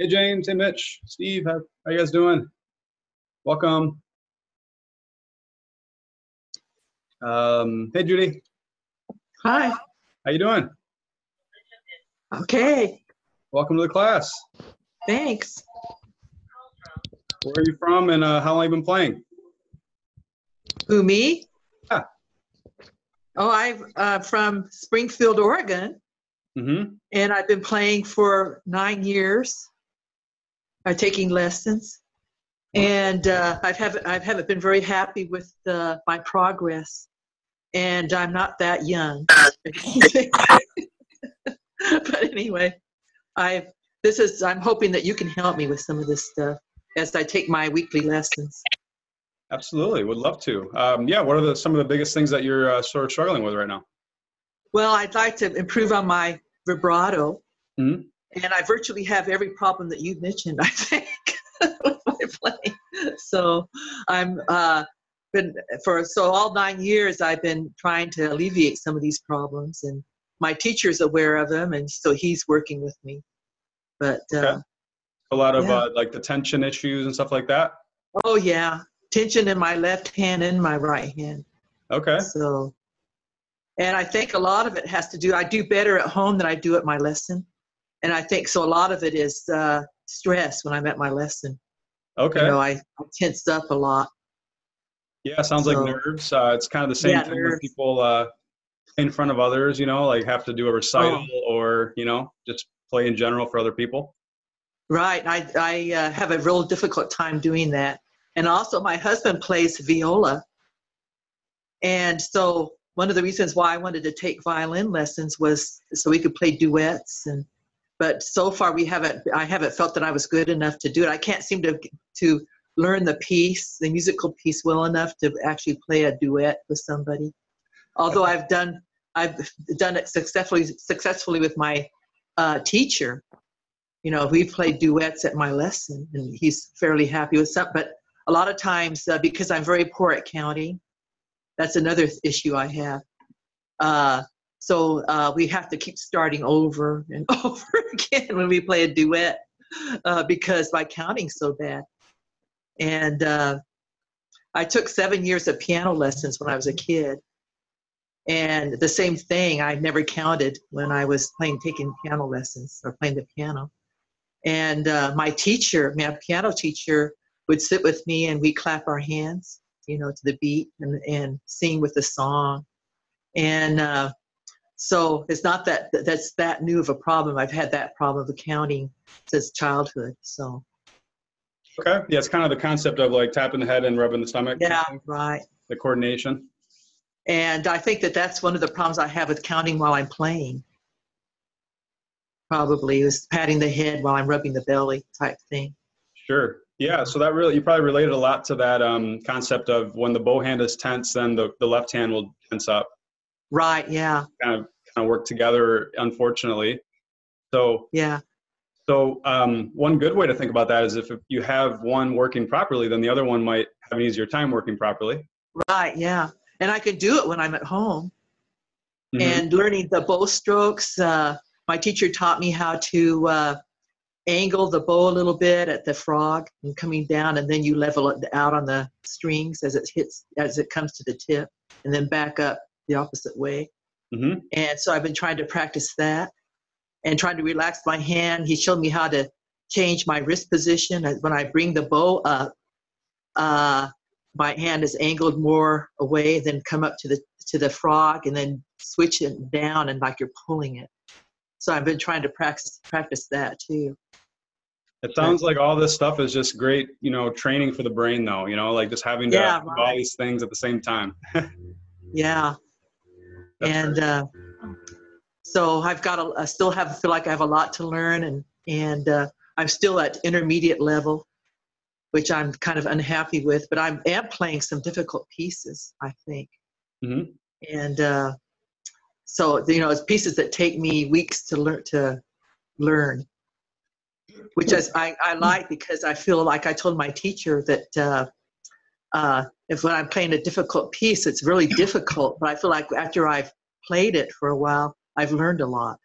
Hey James, hey Mitch, Steve, how you guys doing? Welcome. Hey Judy, Hi. how you doing? Okay. Welcome to the class. Thanks. Where are you from and how long have you been playing? Who, me? Yeah. Oh, I'm from Springfield, Oregon, Mm-hmm. and I've been playing for 9 years. I'm taking lessons, and I haven't been very happy with my progress, and I'm not that young. But anyway, I'm hoping that you can help me with some of this stuff as I take my weekly lessons. Absolutely, would love to. Yeah, what are some of the biggest things that you're sort of struggling with right now? Well, I'd like to improve on my vibrato, Mm-hmm. and I virtually have every problem that you mentioned, I think, with my playing. So I'm all 9 years I've been trying to alleviate some of these problems, and my teacher's aware of them, and so he's working with me. But Okay. A lot of yeah. like the tension issues and stuff like that. Oh yeah, tension in my left hand and my right hand. Okay. So, and I think a lot of it has to do. I do better at home than I do at my lesson. And I think so a lot of it is stress when I'm at my lesson. Okay. I tense up a lot. Yeah, sounds like So, nerves. It's kind of the same yeah, thing when nerves. people in front of others, like have to do a recital Oh, or, just play in general for other people. right. I have a real difficult time doing that. And also my husband plays viola. And so one of the reasons why I wanted to take violin lessons was so we could play duets. But so far I haven't felt that I was good enough to do it. I can't seem to learn the musical piece well enough to actually play a duet with somebody. Although I've done it successfully with my teacher. We've played duets at my lesson, and he's fairly happy with some. But a lot of times, because I'm very poor at counting, that's another issue I have. So we have to keep starting over and over again when we play a duet because my counting's so bad. And I took 7 years of piano lessons when I was a kid. And the same thing, I never counted when I was taking piano lessons or playing the piano. And my piano teacher, would sit with me and we clap our hands, to the beat and sing with the song. And so it's not that's that new of a problem. I've had that problem of counting since childhood. So Okay. Yeah, it's kind of the concept of like tapping the head and rubbing the stomach. yeah, right. The coordination. And I think that that's one of the problems I have with counting while I'm playing. Probably is patting the head while I'm rubbing the belly type thing. Sure. Yeah. So you probably related a lot to that concept of when the bow hand is tense, then the left hand will tense up. Right. Yeah. Kind of work together, unfortunately. So Yeah. So one good way to think about that is if you have one working properly, then the other one might have an easier time working properly. Right. Yeah. And I can do it when I'm at home. Mm-hmm. And learning the bow strokes. My teacher taught me how to angle the bow a little bit at the frog and coming down, and then you level it out on the strings as it comes to the tip, and then back up the opposite way. Mm-hmm. And so I've been trying to practice that and trying to relax my hand. He showed me how to change my wrist position. When I bring the bow up, my hand is angled more away, then come up to the frog, and then switch it down, and like you're pulling it. So I've been trying to practice that too. It sounds like all this stuff is just great, training for the brain though, like just having to do all these things at the same time. Yeah. And so I still feel like I have a lot to learn, and I'm still at intermediate level, which I'm kind of unhappy with, but I am playing some difficult pieces, I think. Mm-hmm. And so, it's pieces that take me weeks to learn, which I like, because I feel like I told my teacher that if when I'm playing a difficult piece, it's really difficult, but I feel like after I've played it for a while, I've learned a lot.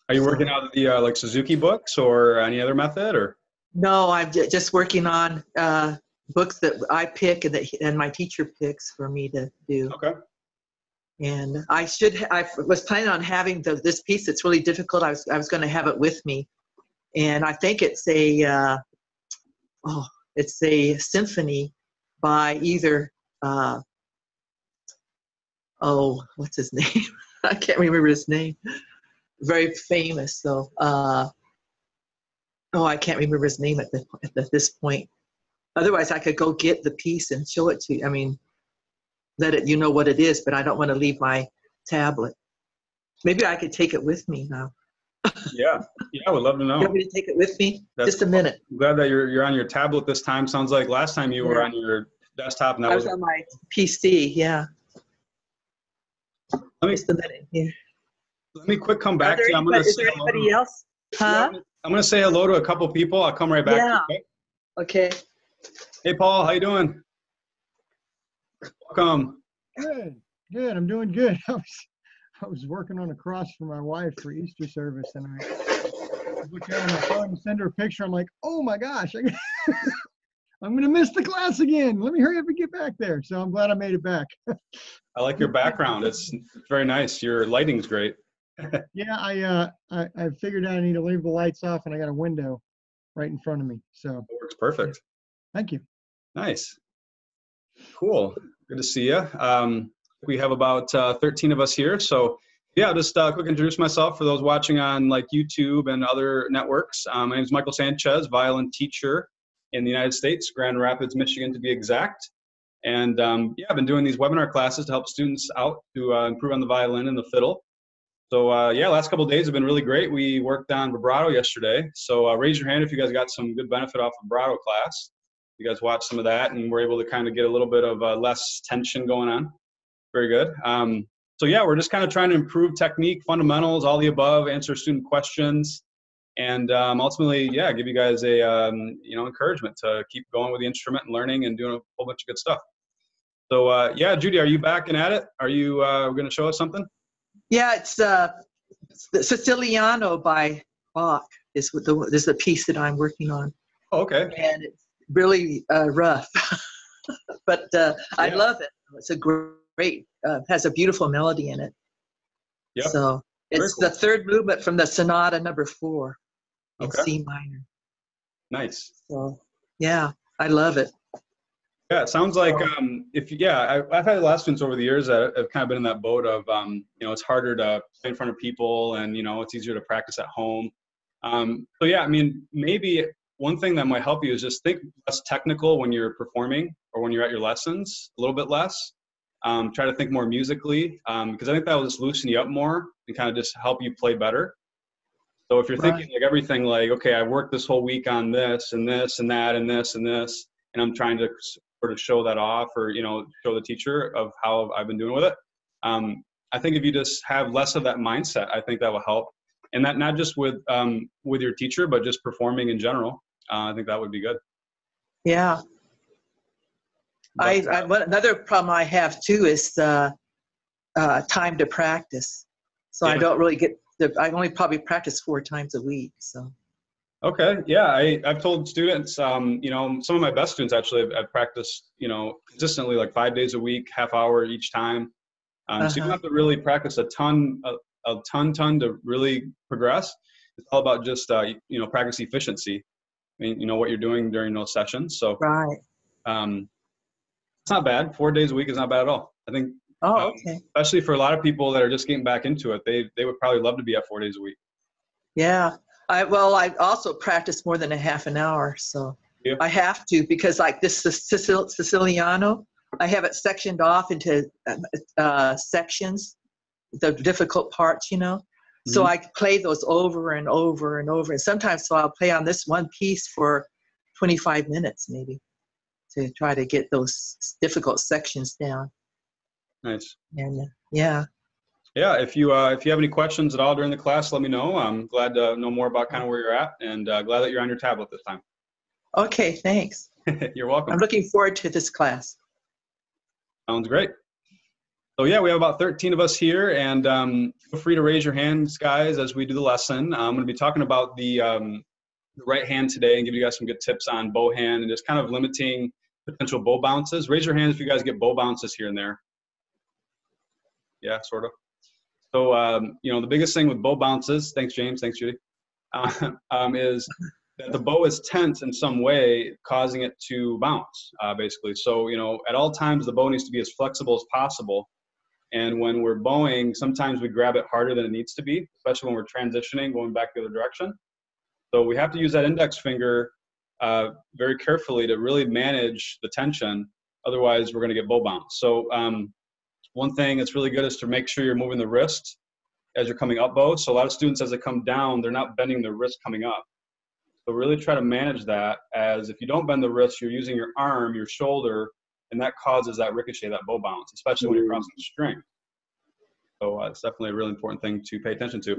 Are you So, working out of the like Suzuki books or any other method or? no, I'm just working on books that I pick and my teacher picks for me to do. Okay. And I was planning on having this piece that's really difficult. I was going to have it with me. And I think it's a symphony by either, what's his name? I can't remember his name. Very famous, though. I can't remember his name at this point. Otherwise, I could go get the piece and show it to you. I mean, let it, you know what it is, but I don't want to leave my tablet. Maybe I could take it with me now. Yeah. Yeah, I would love to know. You want me to take it with me? That's Just a minute. I'm glad that you're on your tablet this time. Sounds like last time you were on your desktop and that I was on my PC, yeah. Just a minute here. let me quick come back to you. Is there anybody else? Huh? Yeah, I'm gonna say hello to a couple people. I'll come right back to you. Okay. Hey Paul, how you doing? Welcome. Good. I'm doing good. I was working on a cross for my wife for Easter service, and I was looking at my phone and send her a picture. I'm like, oh my gosh, I'm gonna miss the class again. Let me hurry up and get back there. So I'm glad I made it back. I like your background. It's very nice. Your lighting's great. Yeah, I figured out I need to leave the lights off, and I got a window right in front of me. So It works perfect. thank you. Nice. Cool. Good to see you. We have about 13 of us here. So yeah, just quick introduce myself for those watching on like YouTube and other networks. My name is Michael Sanchez, violin teacher in the United States, Grand Rapids, Michigan to be exact. And I've been doing these webinar classes to help students out to improve on the violin and the fiddle. So last couple of days have been really great. We worked on vibrato yesterday. So raise your hand if you guys got some good benefit off vibrato class. You guys watched some of that and were able to kind of get a little bit of less tension going on. Very good. We're just kind of trying to improve technique, fundamentals, all the above, answer student questions, and ultimately, give you guys a encouragement to keep going with the instrument and learning and doing a whole bunch of good stuff. So Judy, are you back and at it? Are you going to show us something? Yeah, it's the Siciliano by Bach is the piece that I'm working on. Oh, okay. And it's really rough, but I love it. It's a great, has a beautiful melody in it. Yep. So it's cool. the third movement from the Sonata number 4 in C minor. Nice. So yeah, I love it. Yeah, it sounds like I've had a lot of students over the years that have kind of been in that boat of it's harder to play in front of people and it's easier to practice at home. Maybe one thing that might help you is just think less technical when you're performing or when you're at your lessons, a little bit less. Try to think more musically because I think that will just loosen you up more and kind of just help you play better. So if you're thinking like everything like, okay, I worked this whole week on this and this and that and this and this, and I'm trying to sort of show that off or, show the teacher of how I've been doing with it. I think if you just have less of that mindset, I think that will help. And that not just with your teacher, but just performing in general. I think that would be good. Yeah. Another problem I have too is time to practice. So I don't really I only probably practice 4 times a week. So. Okay. Yeah. I've told students, some of my best students actually I've practiced, consistently like 5 days a week, half hour each time. So you don't have to really practice a ton to really progress. It's all about just, practice efficiency. I mean, what you're doing during those sessions. So it's not bad. 4 days a week is not bad at all. I think, especially for a lot of people that are just getting back into it, they would probably love to be at 4 days a week. Yeah. I also practice more than a half an hour. So I have to, because like this Siciliano, I have it sectioned off into sections, the difficult parts, So I play those over and over and over. And sometimes I'll play on this one piece for 25 minutes maybe to try to get those difficult sections down. Nice. And if you have any questions at all during the class, let me know. I'm glad to know more about kind of where you're at and glad that you're on your tablet this time. Okay, thanks. You're welcome. I'm looking forward to this class. Sounds great. So yeah, we have about 13 of us here, and feel free to raise your hands, guys, as we do the lesson. I'm going to be talking about the right hand today and give you guys some good tips on bow hand and just kind of limiting potential bow bounces. Raise your hands if you guys get bow bounces here and there. Yeah, sort of. So, you know, the biggest thing with bow bounces, thanks, James, thanks, Judy, is that the bow is tense in some way, causing it to bounce, basically. So, you know, at all times, the bow needs to be as flexible as possible. And when we're bowing, sometimes we grab it harder than it needs to be, especially when we're transitioning, going back the other direction. So we have to use that index finger very carefully to really manage the tension. Otherwise, we're going to get bow bounce. So one thing that's really good is to make sure you're moving the wrist as you're coming up bow. So a lot of students, as they come down, they're not bending their wrist coming up. So really try to manage that, as if you don't bend the wrist, you're using your arm, your shoulder, and that causes that ricochet, that bow bounce, especially when you're crossing the string. So it's definitely a really important thing to pay attention to.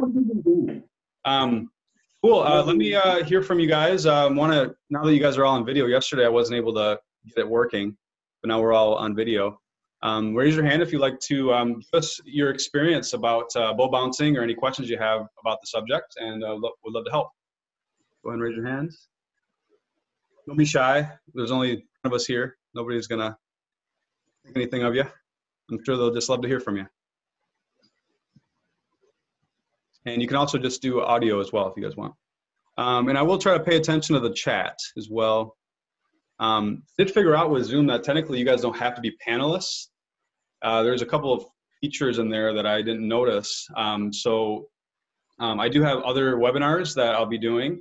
Cool. Let me hear from you guys. Now that you guys are all on video, yesterday I wasn't able to get it working, but now we're all on video. Raise your hand if you'd like to give us your experience about bow bouncing or any questions you have about the subject, and we'd love to help. Go ahead and raise your hands. Don't be shy. There's only one of us here. Nobody's going to think anything of you. I'm sure they'll just love to hear from you. And you can also just do audio as well if you guys want. And I will try to pay attention to the chat as well. Did figure out with Zoom that technically you guys don't have to be panelists. There's a couple of features in there that I didn't notice. I do have other webinars that I'll be doing,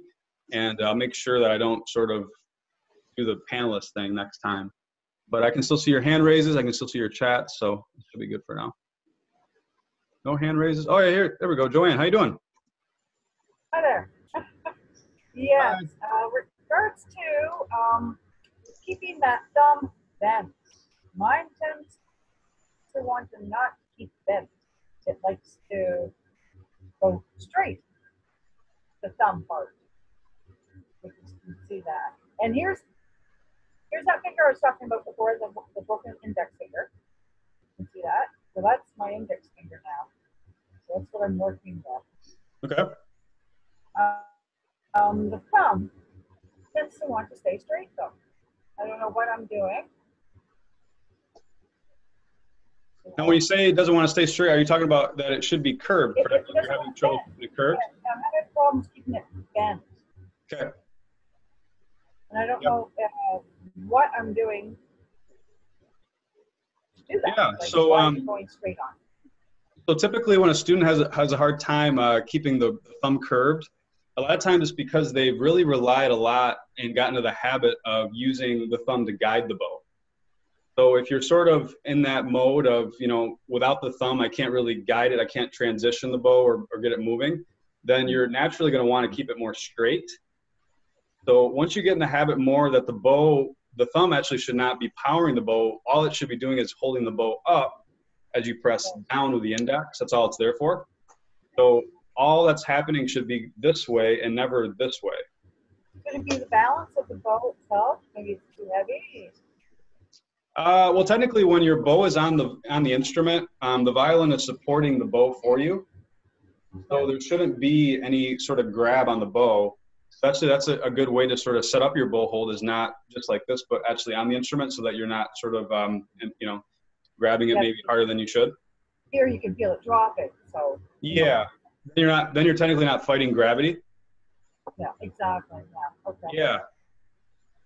and I'll make sure that I don't sort of do the panelist thing next time. But I can still see your hand raises. I can still see your chat, so it should be good for now. No hand raises. Oh, yeah, here. There we go. Joanne, how you doing? Hi there. Yes, regards to keeping that thumb bent. Mine tends to want to not keep bent. It likes to go straight, the thumb part. You can see that. And here's that finger I was talking about before, the broken index finger. You can see that. So that's my index finger now. So that's what I'm working with. Okay. The thumb tends to want to stay straight though. I don't know what I'm doing. Now, when you say it doesn't want to stay straight, are you talking about that it should be curved? You're having trouble keeping it curved? Yeah, I'm having problems keeping it bent. Okay. And I don't know what I'm doing to do that. Yeah, like, so why is it going straight on? So typically when a student has a hard time keeping the thumb curved, a lot of times it's because they've really relied a lot and gotten into the habit of using the thumb to guide the bow. So if you're sort of in that mode of, you know, without the thumb, I can't really guide it, I can't transition the bow or get it moving, then you're naturally going to want to keep it more straight. So once you get in the habit more that the thumb actually should not be powering the bow, all it should be doing is holding the bow up as you press down with the index. That's all it's there for. So all that's happening should be this way and never this way. Could it be the balance of the bow itself? Maybe it's too heavy. Well, technically, when your bow is on the instrument, the violin is supporting the bow for you. So there shouldn't be any sort of grab on the bow. Actually, that's a good way to sort of set up your bow hold, is not just like this, but actually on the instrument, so that you're not sort of, you know, grabbing it maybe harder than you should. Here you can feel it drop it. So yeah, then you're technically not fighting gravity. Yeah, exactly. Yeah. Okay. Yeah.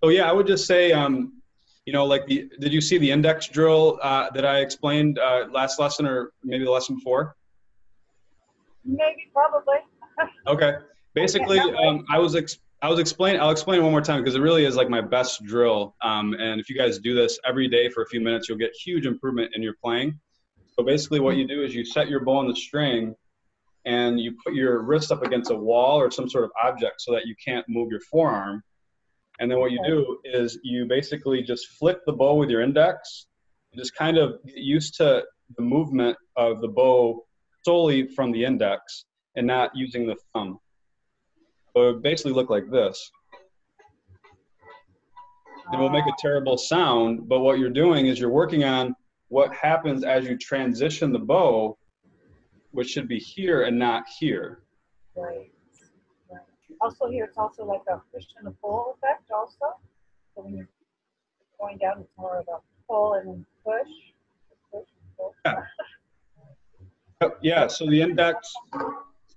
So yeah, I would just say, you know, like did you see the index drill that I explained last lesson, or maybe the lesson before? Maybe, probably. Okay. Basically, I'll explain it one more time, because it really is like my best drill. And if you guys do this every day for a few minutes, you'll get huge improvement in your playing. So basically what you do is you set your bow on the string and you put your wrist up against a wall or some sort of object so that you can't move your forearm. And then what you do is you basically just flick the bow with your index and just kind of get used to the movement of the bow solely from the index and not using the thumb. So it would basically look like this. It will make a terrible sound, but what you're doing is you're working on what happens as you transition the bow, which should be here and not here. Right. Right. Also here, it's also like a push and a pull effect also. So when you're going down, it's more of a pull and then push. Push, pull. Yeah, so the index,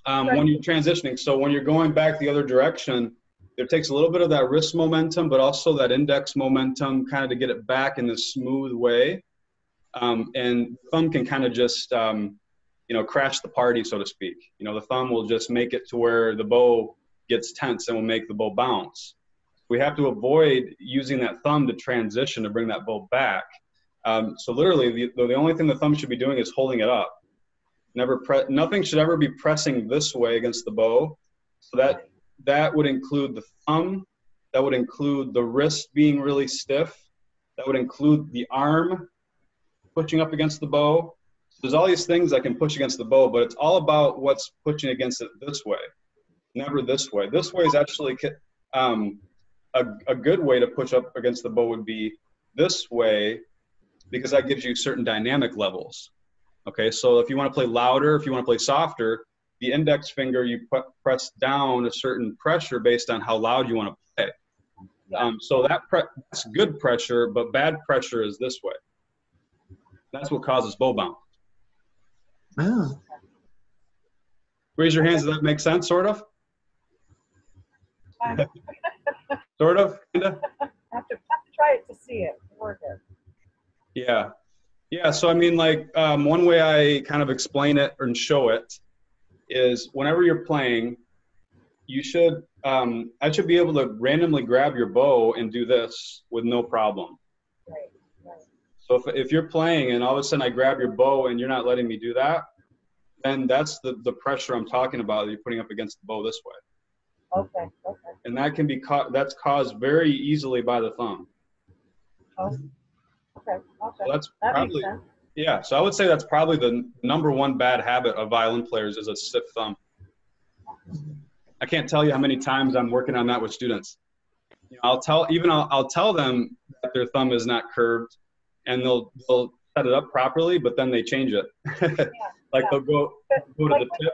when you're transitioning, so when you're going back the other direction, it takes a little bit of that wrist momentum, but also that index momentum kind of to get it back in this smooth way. And thumb can kind of just, you know, crash the party, so to speak. You know, the thumb will just make it to where the bow gets tense and will make the bow bounce. We have to avoid using that thumb to transition to bring that bow back. So literally, the only thing the thumb should be doing is holding it up. Nothing should ever be pressing this way against the bow. So that would include the thumb. That would include the wrist being really stiff. That would include the arm pushing up against the bow. So there's all these things that can push against the bow, but it's all about what's pushing against it this way, never this way. This way is actually a good way to push up against the bow would be this way, because that gives you certain dynamic levels. Okay, so if you want to play louder, if you want to play softer, the index finger, you press down a certain pressure based on how loud you want to play. So that's good pressure, but bad pressure is this way. That's what causes bow bounce. Oh. Raise your hands. Does that make sense, sort of? Sort of? Kinda? I have to try it to see it work it. Yeah. Yeah, so I mean, like, one way I kind of explain it and show it is whenever you're playing, you should, I should be able to randomly grab your bow and do this with no problem. Right, right. So if you're playing and all of a sudden I grab your bow and you're not letting me do that, then that's the pressure I'm talking about that you're putting up against the bow this way. Okay, okay. And that can be that's caused very easily by the thumb. Oh, okay, okay. So that's that probably, makes sense. yeah, so I would say that's probably the #1 bad habit of violin players is a stiff thumb. I can't tell you how many times I'm working on that with students. You know, I'll tell them that their thumb is not curved, and they'll set it up properly, but then they change it. Like they'll go to the tip.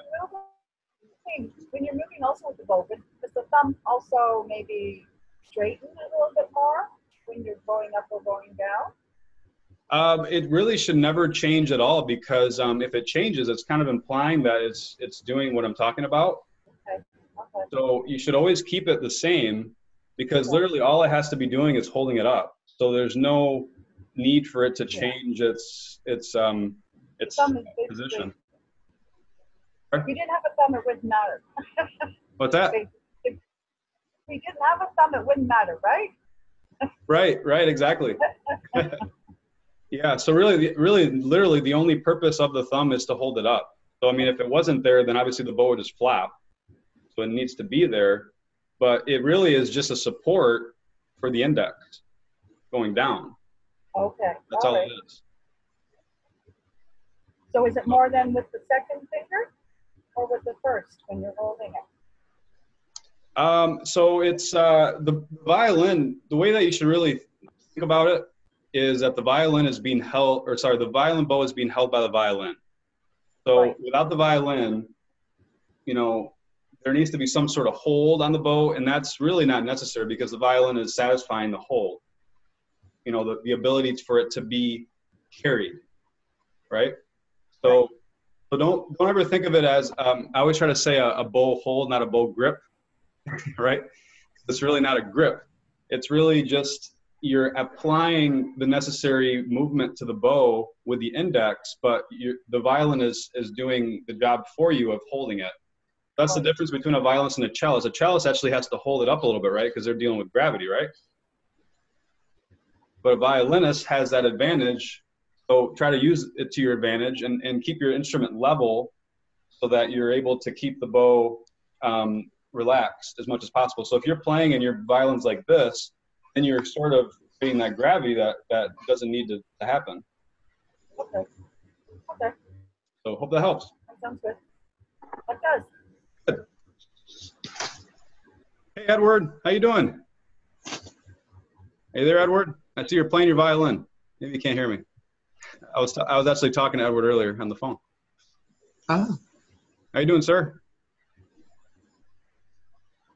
When you're moving also with the bow, does the thumb also maybe straighten a little bit more when you're going up or going down? It really should never change at all, because if it changes, it's kind of implying that it's doing what I'm talking about. Okay. Okay. So you should always keep it the same, because literally all it has to be doing is holding it up. So there's no need for it to change its position. If you didn't have a thumb, it wouldn't matter. What's that? If we didn't have a thumb, it wouldn't matter, right? Right, exactly. Yeah, so really, literally the only purpose of the thumb is to hold it up. So, I mean, if it wasn't there, then obviously the bow would just flap. So it needs to be there, but it really is just a support for the index going down. Okay. That's all it is. So is it more than with the second finger or with the first when you're holding it? So it's the violin, the way that you should really think about it is that the violin is being held, or sorry, the violin bow is being held by the violin. So without the violin, you know, there needs to be some sort of hold on the bow, and that's really not necessary because the violin is satisfying the hold. You know, the ability for it to be carried, right? So don't ever think of it as, I always try to say a bow hold, not a bow grip, right? It's really not a grip. It's really just you're applying the necessary movement to the bow with the index, but the violin is doing the job for you of holding it. That's the difference between a violinist and a cellist. A cellist actually has to hold it up a little bit, right? Because they're dealing with gravity, right? But a violinist has that advantage. So try to use it to your advantage and keep your instrument level so that you're able to keep the bow relaxed as much as possible. So if you're playing and your violin's like this, then you're sort of creating that gravity that doesn't need to happen. Okay. Okay. So hope that helps. That sounds good. That does. Good. Hey, Edward, how you doing? Hey there, Edward. I see you're playing your violin. Maybe you can't hear me. I was actually talking to Edward earlier on the phone. Oh. How you doing, sir?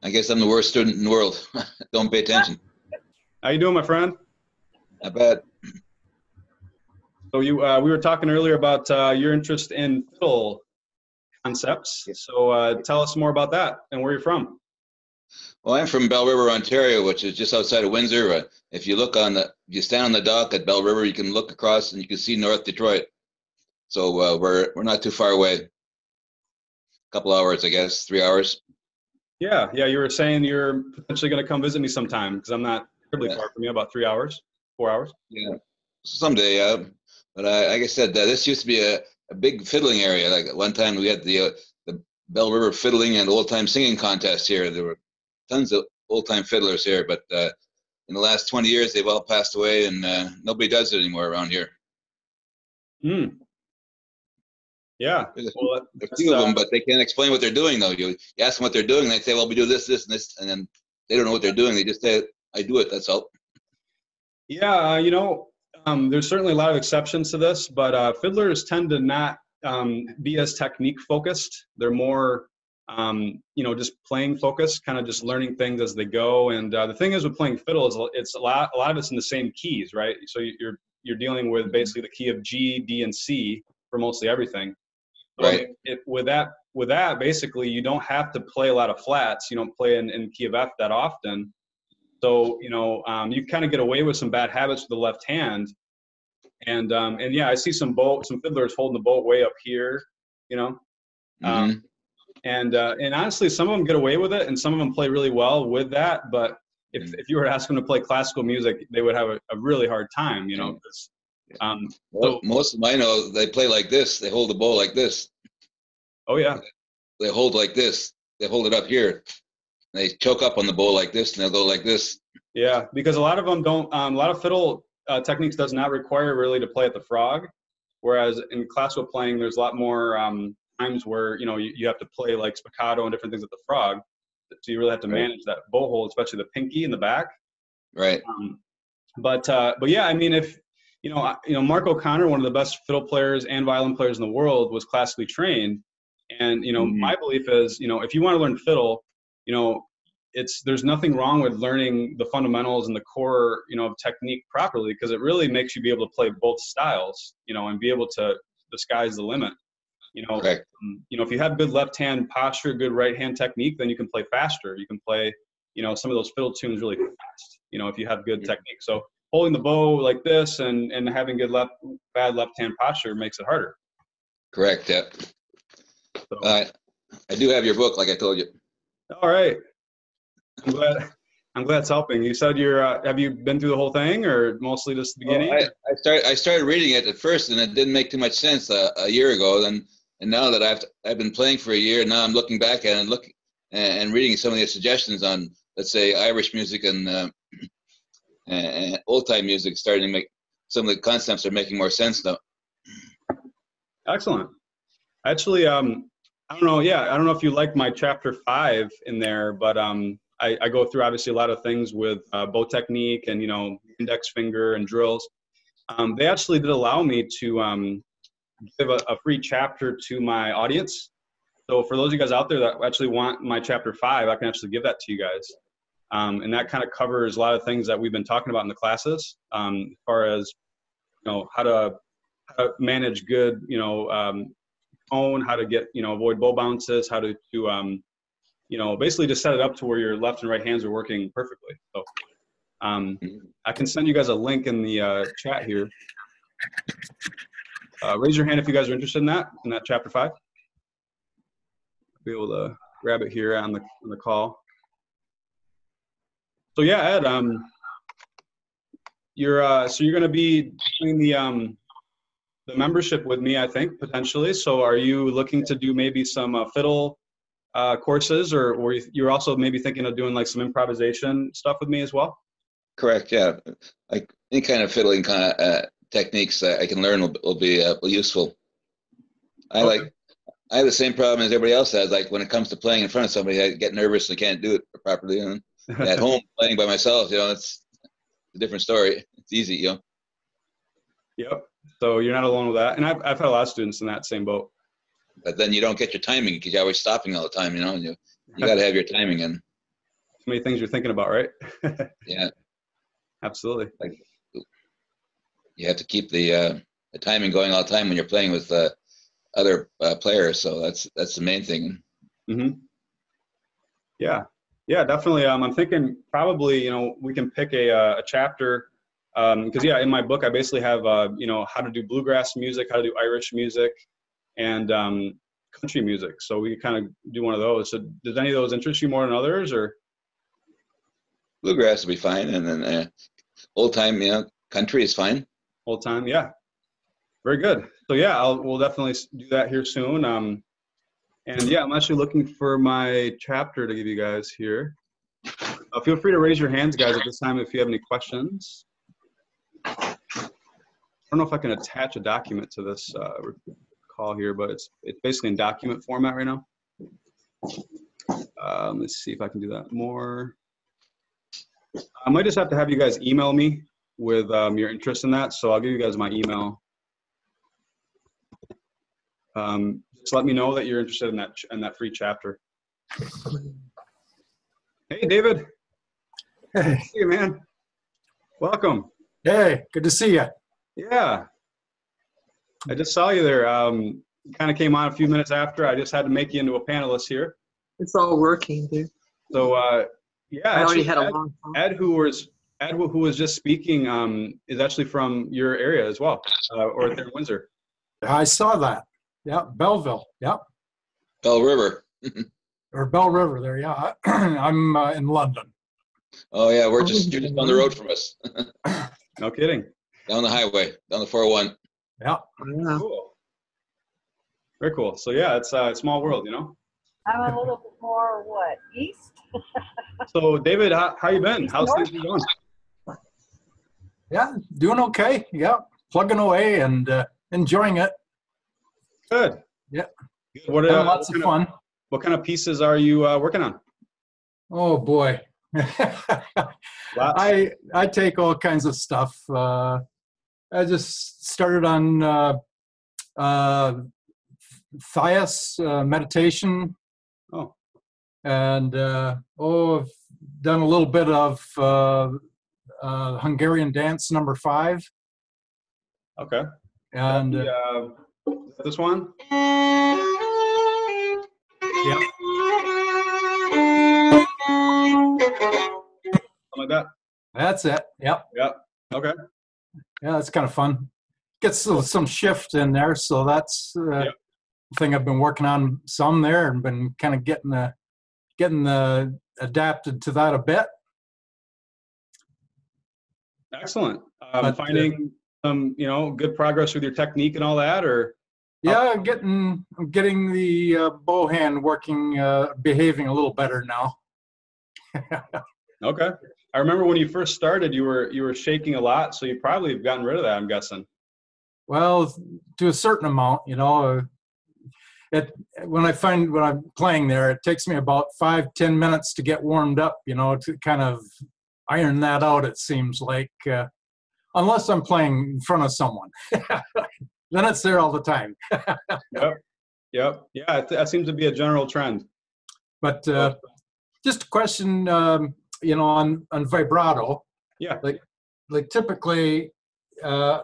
I guess I'm the worst student in the world. Don't pay attention. How you doing, my friend? Not bad. So we were talking earlier about your interest in fiddle concepts. So tell us more about that and where you're from. Well, I'm from Bell River, Ontario, which is just outside of Windsor. If you look if you stand on the dock at Bell River, you can look across and you can see North Detroit. So we're not too far away. A couple hours, I guess, 3 hours. Yeah. You were saying you're potentially going to come visit me sometime because I'm not terribly far from you, about 3 hours, 4 hours. Yeah, someday. But like I said, this used to be a big fiddling area. Like at one time, we had the Bell River Fiddling and Old Time Singing Contest here. There were tons of old time fiddlers here, but in the last 20 years, they've all passed away, and nobody does it anymore around here. Yeah. There's a few of them, but they can't explain what they're doing, though. You ask them what they're doing, and they say, well, we do this, this, and this, and then they don't know what they're doing. They just say, I do it, that's all. Yeah, there's certainly a lot of exceptions to this, but fiddlers tend to not be as technique focused. They're more, just playing focused, kind of just learning things as they go. And the thing is with playing fiddle is it's a lot of it's in the same keys, right? So you're dealing with basically the key of G, D, and C for mostly everything. So Right. With that, basically, you don't have to play a lot of flats. You don't play in key of F that often. So, you kind of get away with some bad habits with the left hand. And yeah, I see some fiddlers holding the bow way up here, Mm-hmm. And honestly, some of them get away with it and some of them play really well with that. But if you were to ask them to play classical music, they would have a really hard time, 'cause, Well, most of them I know, they play like this. They hold the bow like this. Oh yeah. They hold like this. They hold it up here. They choke up on the bow like this, and they'll go like this. Yeah, because a lot of them don't. A lot of fiddle techniques does not require really to play at the frog, whereas in classical playing, there's a lot more times where you have to play like spiccato and different things at the frog. So you really have to manage that bow hold, especially the pinky in the back. Right. But yeah, I mean, if Mark O'Connor, one of the best fiddle players and violin players in the world, was classically trained. And my belief is, if you want to learn fiddle, there's nothing wrong with learning the fundamentals and the core, of technique properly, because it really makes you be able to play both styles, and be able to the sky's the limit. Correct. If you have good left hand posture, good right hand technique, then you can play faster. You can play, some of those fiddle tunes really fast, if you have good technique. So holding the bow like this and having bad left hand posture makes it harder. Correct. Yeah. So, I do have your book, like I told you. all right. I'm glad it's helping. You said have you been through the whole thing or mostly just the beginning? I started reading it at first, and it didn't make too much sense a year ago. And now that I've been playing for a year, now I'm looking back at it and reading some of the suggestions on, let's say, Irish music and old time music, starting to make some of the concepts are making more sense now. Excellent. Actually, I don't know. Yeah, I don't know if you like my chapter 5 in there, but I go through obviously a lot of things with bow technique and index finger and drills. They actually did allow me to give a free chapter to my audience. So for those of you guys out there that actually want my chapter 5, I can actually give that to you guys. And that kind of covers a lot of things that we've been talking about in the classes, as far as how to manage good tone, how to get avoid bow bounces, how to basically just set it up to where your left and right hands are working perfectly. So I can send you guys a link in the chat here. Raise your hand if you guys are interested in that chapter 5. I'll be able to grab it here on the call. So yeah, Ed, you're going to be doing the membership with me, I think, potentially. So are you looking to do maybe some fiddle courses, or you're also maybe thinking of doing like some improvisation stuff with me as well? Correct. Yeah. Like any kind of fiddling kind of techniques I can learn will be useful. I have the same problem as everybody else has. Like when it comes to playing in front of somebody, I get nervous and can't do it properly. And at home playing by myself, it's a different story. It's easy, Yep. So you're not alone with that. And I've had a lot of students in that same boat. But then you don't get your timing because you're always stopping all the time, you know. You got to have your timing in. So many things you're thinking about, right? Yeah. Absolutely. Like you have to keep the timing going all the time when you're playing with other players. So that's the main thing. Mm-hmm. Yeah. Yeah, definitely. I'm thinking probably, you know, we can pick a chapter because yeah, in my book I basically have you know, how to do bluegrass music, how to do Irish music, and country music. So we kind of do one of those. So does any of those interest you more than others, or? Bluegrass will be fine, and then old time, you know, country is fine. Old time, yeah. Very good. So yeah, we'll definitely do that here soon. And yeah, I'm actually looking for my chapter to give you guys here. Feel free to raise your hands, guys, at this time if you have any questions. I don't know if I can attach a document to this call here, but it's basically in document format right now. Let's see if I can do that more. I might just have to have you guys email me with your interest in that, so I'll give you guys my email. Just let me know that you're interested in that free chapter. Hey, David. Hey. Hey, man. Welcome. Hey, good to see you. Yeah. I just saw you there. Kind of came on a few minutes after. I just had to make you into a panelist here. It's all working, dude. So, yeah. I already actually, had a long time. Ed, who was just speaking, is actually from your area as well, or there in Windsor. I saw that. Yeah, Belleville. Yeah. Bell River. Or Bell River there. Yeah. I'm in London. Oh yeah, you're just down the road from us. No kidding. Down the highway, down the 401. Yeah. Yeah. Cool. Very cool. So yeah, it's a small world, you know. I'm a little bit more, what, east? So David, how you been? How's North? things been going? Yeah, doing okay. Yeah, plugging away and enjoying it. Good. Yeah. What, Having lots of fun. What kind of pieces are you working on? Oh boy. Lots. I take all kinds of stuff. I just started on Thias meditation. Oh. And I've done a little bit of Hungarian dance number 5. Okay. And this one? yeah. Something like that? That's it. Yep. Yep. Okay. Yeah, that's kind of fun. Gets some shift in there, so that's the thing I've been working on some there, and been kind of getting adapted to that a bit. Excellent. Finding some, good progress with your technique and all that, or? Yeah, I'm getting the bow hand working, behaving a little better now. Okay. I remember when you first started, you were shaking a lot, so you probably have gotten rid of that, I'm guessing. Well, to a certain amount, when I'm playing there, it takes me about 5-10 minutes to get warmed up, to kind of iron that out, it seems like, unless I'm playing in front of someone. Then it's there all the time. Yep. Yeah, that seems to be a general trend. But just a question, on vibrato. Yeah. Like typically, I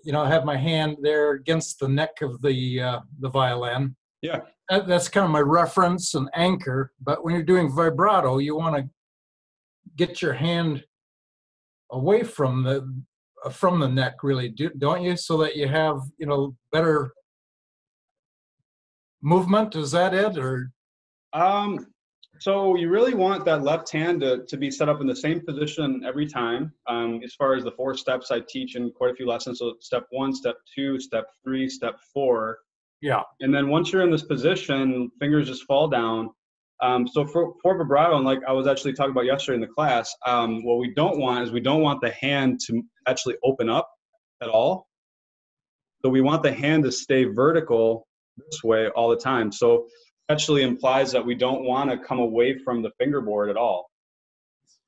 have my hand there against the neck of the violin. Yeah. That's kind of my reference and anchor. But when you're doing vibrato, you want to get your hand away from the neck, really, don't you? So that you have, better movement. Is that it, or? So you really want that left hand to be set up in the same position every time. As far as the 4 steps I teach in quite a few lessons. So step 1, step 2, step 3, step 4. Yeah. And then once you're in this position, fingers just fall down. So for vibrato, and like I was actually talking about yesterday in the class, what we don't want is the hand to actually open up at all. So we want the hand to stay vertical this way all the time. So actually implies that we don't want to come away from the fingerboard at all.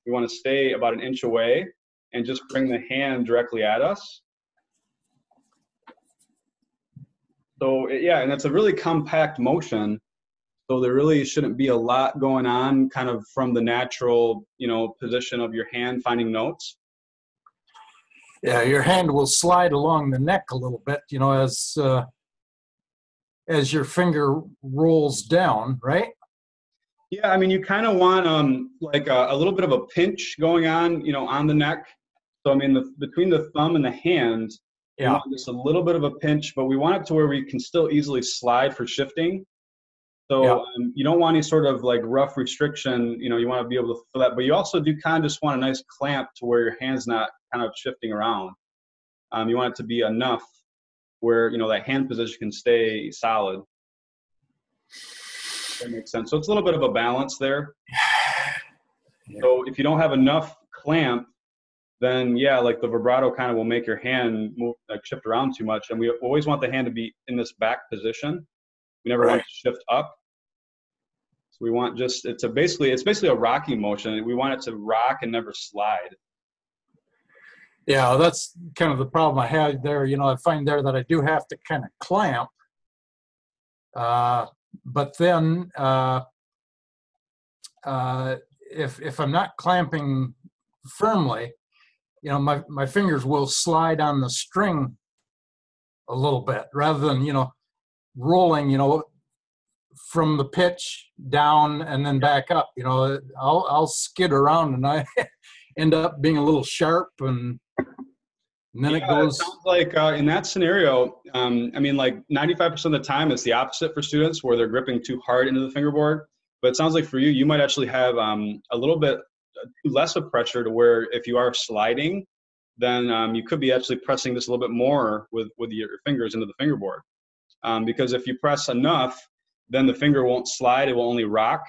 We want to stay about 1 inch away and just bring the hand directly at us. So yeah, and it's a really compact motion. So there really shouldn't be a lot going on kind of from the natural, position of your hand finding notes. Yeah, your hand will slide along the neck a little bit, as your finger rolls down, right? Yeah, I mean, you kind of want like a little bit of a pinch going on the neck. So I mean, between the thumb and the hand, we Yeah. want just a little bit of a pinch, but we want it to where we can still easily slide for shifting. So Yeah. you don't want any sort of like rough restriction. You want to be able to feel that, but you also do kind of just want a nice clamp to where your hand's not kind of shifting around. You want it to be enough where that hand position can stay solid. That makes sense. So it's a little bit of a balance there. Yeah. So if you don't have enough clamp, then yeah, like the vibrato kind of will make your hand move, like shift around too much. And we always want the hand to be in this back position. We never want Right. to shift up. So we want it's basically a rocking motion. We want it to rock and never slide. Yeah, that's kind of the problem I had there. I find there that I do have to kind of clamp. But then if I'm not clamping firmly, my fingers will slide on the string a little bit rather than, rolling, from the pitch down and then back up. I'll skid around and I end up being a little sharp and then it goes. It sounds like in that scenario, I mean, like 95% of the time it's the opposite for students where they're gripping too hard into the fingerboard. But it sounds like for you, you might actually have a little bit less of pressure to where if you are sliding, then you could be actually pressing this a little bit more with your fingers into the fingerboard. Because if you press enough, then the finger won't slide, it will only rock.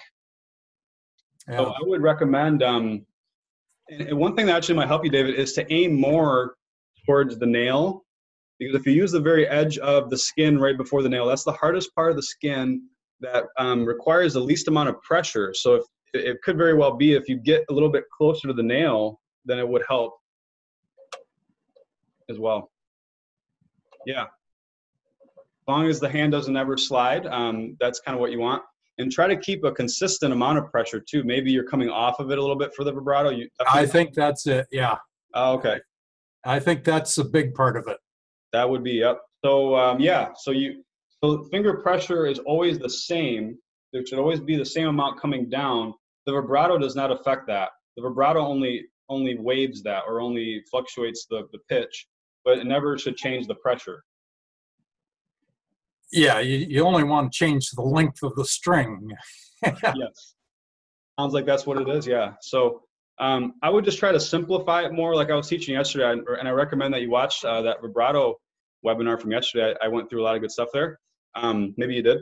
Yeah. So I would recommend, and one thing that actually might help you, David, is to aim more towards the nail. Because if you use the very edge of the skin right before the nail, that's the hardest part of the skin that requires the least amount of pressure. So if it could very well be if you get a little bit closer to the nail, then it would help as well. Yeah. As long as the hand doesn't ever slide, that's kind of what you want. And try to keep a consistent amount of pressure too. Maybe you're coming off of it a little bit for the vibrato. I think that's it, yeah. Oh, okay. I think that's a big part of it. That would be, yep. So yeah, so finger pressure is always the same. There should always be the same amount coming down. The vibrato does not affect that. The vibrato only waves that or only fluctuates the pitch, but it never should change the pressure. Yeah, you only want to change the length of the string. Yes. Sounds like that's what it is, yeah. So I would just try to simplify it more like I was teaching yesterday, and I recommend that you watch that vibrato webinar from yesterday. I went through a lot of good stuff there. Maybe you did?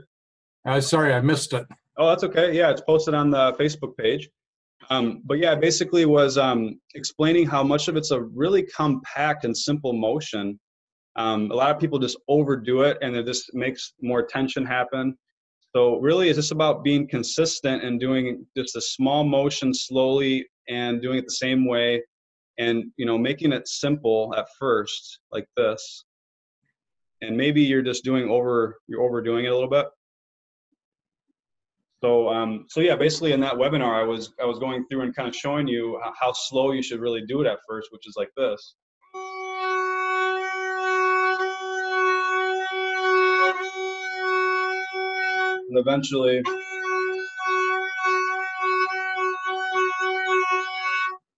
Sorry, I missed it. Oh, that's okay. Yeah, it's posted on the Facebook page. But yeah, basically was explaining how much of it's a really compact and simple motion. A lot of people just overdo it and it just makes more tension happen. So really it's just about being consistent and doing just a small motion slowly and doing it the same way and, making it simple at first like this. And maybe you're just you're overdoing it a little bit. So yeah, basically in that webinar, I was going through and kind of showing you how slow you should really do it at first, which is like this. And eventually,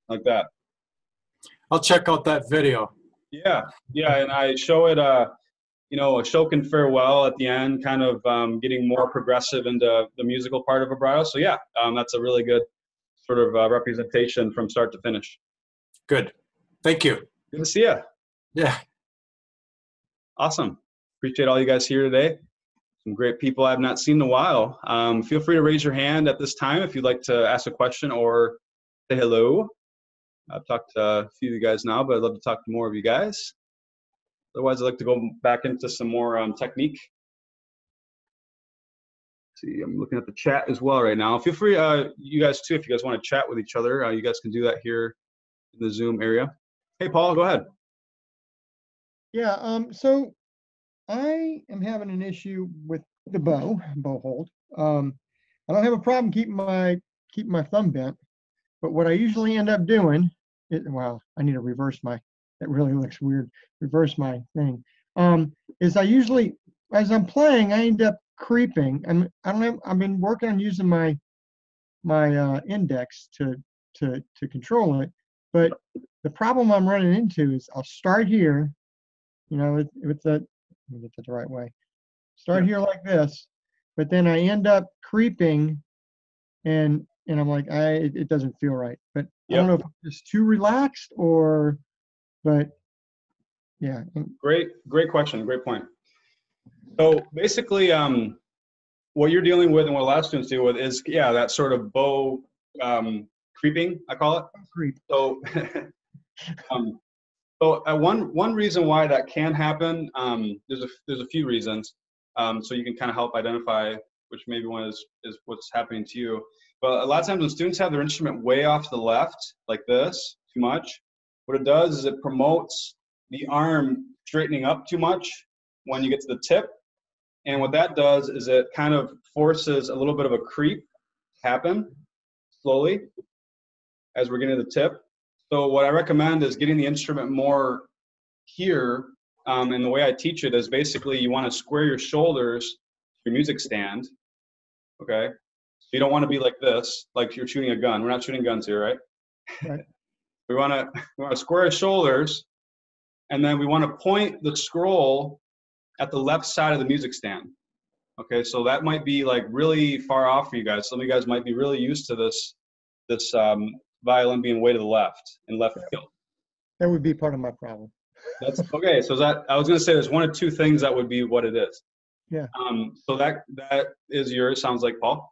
like that. I'll check out that video. Yeah, and I show it, a Shokin farewell at the end, kind of getting more progressive into the musical part of vibrato. So yeah, that's a really good sort of representation from start to finish. Good. Thank you. Good to see you. Yeah. Awesome. Appreciate all you guys here today. Some great people I've not seen in a while. Feel free to raise your hand at this time if you'd like to ask a question or say hello. I've talked to a few of you guys now, but I'd love to talk to more of you guys. Otherwise, I'd like to go back into some more technique. See, I'm looking at the chat as well right now. Feel free, you guys too, if you guys want to chat with each other, you guys can do that here in the Zoom area. Hey, Paul, go ahead. Yeah, so I am having an issue with the bow hold. I don't have a problem keeping my thumb bent, but what I usually end up doing is, well, I need to reverse my, that really looks weird, reverse my thing, is I usually, as I'm playing, I end up creeping. I've been working on using my index to control it, but the problem I'm running into is I'll start here, you know, with the, let me get that the right way. Start here like this, but then I end up creeping, and I'm like, it doesn't feel right. But I don't know if it's too relaxed or, but yeah. Great question. Great point. So basically, what you're dealing with and what a lot of students deal with is, that sort of bow creeping, I call it. Creep. So, one reason why that can happen, there's a few reasons. So you can kind of help identify which maybe one is what's happening to you. But a lot of times when students have their instrument way off to the left, like this, too much, what it does is it promotes the arm straightening up too much when you get to the tip. And what that does is it kind of forces a little bit of a creep happen slowly as we're getting to the tip. So what I recommend is getting the instrument more here. And the way I teach it is basically you want to square your shoulders to your music stand. Okay. So you don't want to be like this, like you're shooting a gun. We're not shooting guns here, right? Right. we want to square our shoulders, and then we want to point the scroll at the left side of the music stand. Okay, so that might be like really far off for you guys. Some of you guys might be really used to this violin being way to the left in left field. That would be part of my problem. That's okay. So I was going to say there's one or two things that would be what it is. Yeah. So that is yours. Sounds like Paul.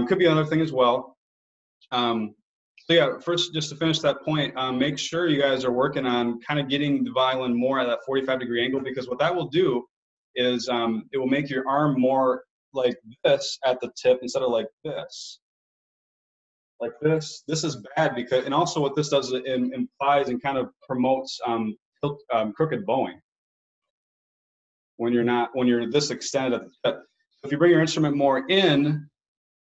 Could be another thing as well. So yeah, first, just to finish that point, make sure you guys are working on kind of getting the violin more at that 45-degree angle, because what that will do is it will make your arm more like this at the tip instead of like this. Like this. This is bad because, and also what this does is it implies and kind of promotes crooked bowing when you're this extended at the tip. If you bring your instrument more in,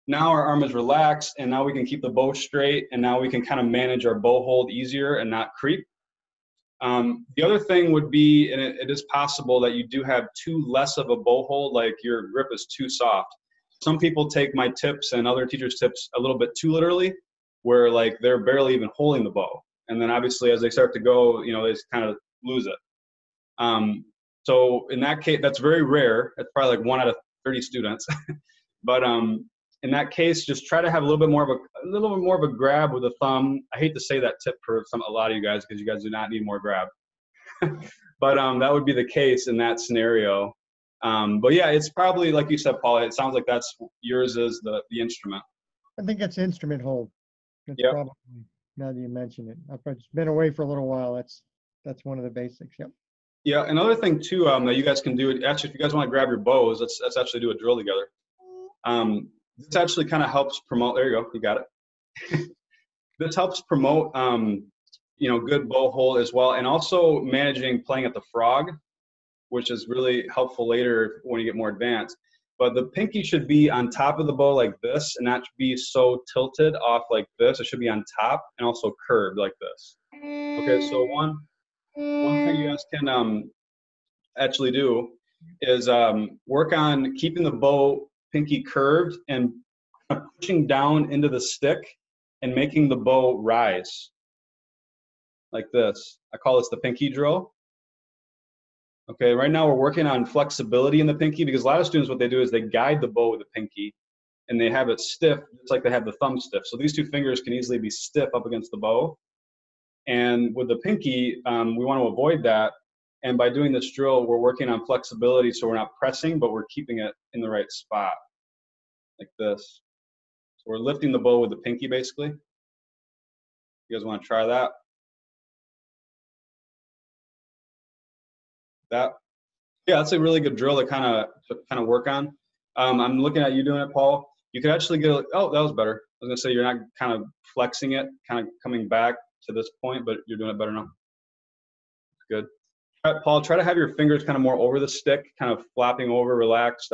now our arm is relaxed, and now we can keep the bow straight, and now we can kind of manage our bow hold easier and not creep. The other thing would be, and it is possible that you do have too less of a bow hold, like your grip is too soft. Some people take my tips and other teachers' tips a little bit too literally, where like they're barely even holding the bow. And then obviously as they start to go, you know, they just kind of lose it. So in that case, that's very rare. It's probably like 1 out of 30 students. But in that case, just try to have a little bit more of a grab with the thumb. I hate to say that tip for a lot of you guys, because you guys do not need more grab. But that would be the case in that scenario. But yeah, it's probably like you said, Paul. It sounds like that's yours is the instrument. I think it's instrument hold. That's probably, now that you mention it. It's been away for a little while. That's one of the basics. Yep. Yeah, another thing too that you guys can do. Actually, if you guys want to grab your bows, let's actually do a drill together. This actually kind of helps promote. There you go. You got it. This helps promote, good bow hold as well, and also managing playing at the frog, which is really helpful later when you get more advanced. But the pinky should be on top of the bow like this, and not be so tilted off like this. It should be on top and also curved like this. Okay, so one thing you guys can actually do is work on keeping the bow pinky curved and pushing down into the stick and making the bow rise like this. I call this the pinky drill. Okay, right now we're working on flexibility in the pinky, because a lot of students, what they do is they guide the bow with the pinky and they have it stiff, just like they have the thumb stiff. So these two fingers can easily be stiff up against the bow. And with the pinky, we want to avoid that. And by doing this drill, we're working on flexibility, so we're not pressing, but we're keeping it in the right spot, like this. So we're lifting the bow with the pinky, basically. You guys want to try that? Yeah, that's a really good drill to kind of work on. I'm looking at you doing it, Paul. You could actually get, oh, that was better. I was gonna say you're not kind of flexing it, kind of coming back to this point, but you're doing it better now. Good. Paul, try to have your fingers kind of more over the stick, kind of flopping over, relaxed.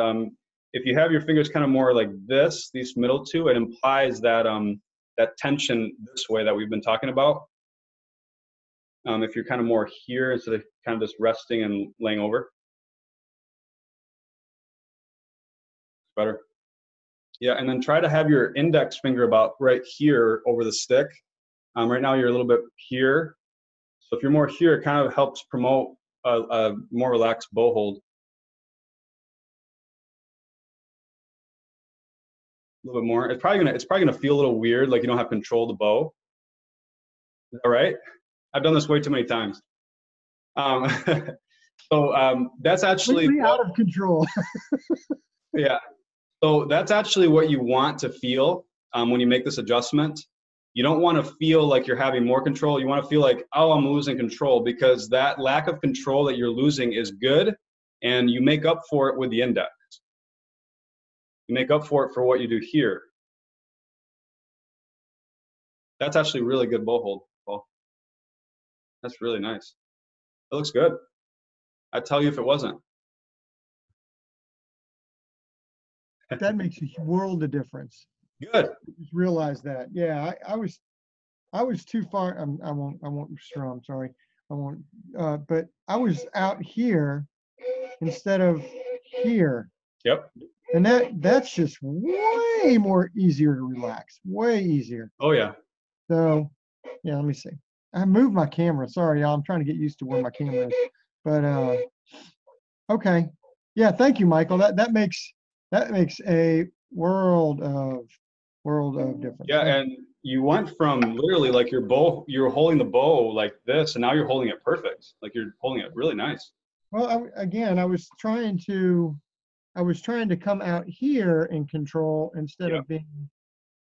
If you have your fingers kind of more like this, these middle two, it implies that that tension this way that we've been talking about. If you're kind of more here instead of kind of just resting and laying over. Better. Yeah, and then try to have your index finger about right here over the stick. Right now you're a little bit here. So if you're more here, it kind of helps promote a more relaxed bow hold. A little bit more. It's probably gonna feel a little weird, like you don't have control of the bow. Is that right? I've done this way too many times. That's actually Completely out of control. yeah. So that's actually what you want to feel when you make this adjustment. You don't want to feel like you're having more control. You want to feel like, oh, I'm losing control, because that lack of control that you're losing is good, and you make up for it with the index. You make up for it for what you do here. That's actually really good bow hold, Paul. That's really nice. It looks good. I'd tell you if it wasn't. That makes a world of difference. Good. Just realize that. Yeah, I was too far. I won't strum. Sorry, I won't. But I was out here instead of here. Yep. And that's just way more easier to relax. Way easier. Oh yeah. So, yeah. Let me see. I moved my camera. Sorry, y'all. I'm trying to get used to where my camera is. But okay. Yeah. Thank you, Michael. That makes a world of difference. Yeah, and you went from literally like you're holding the bow like this, and now you're holding it perfect. Like you're holding it really nice. Well, I was trying to come out here in control instead of being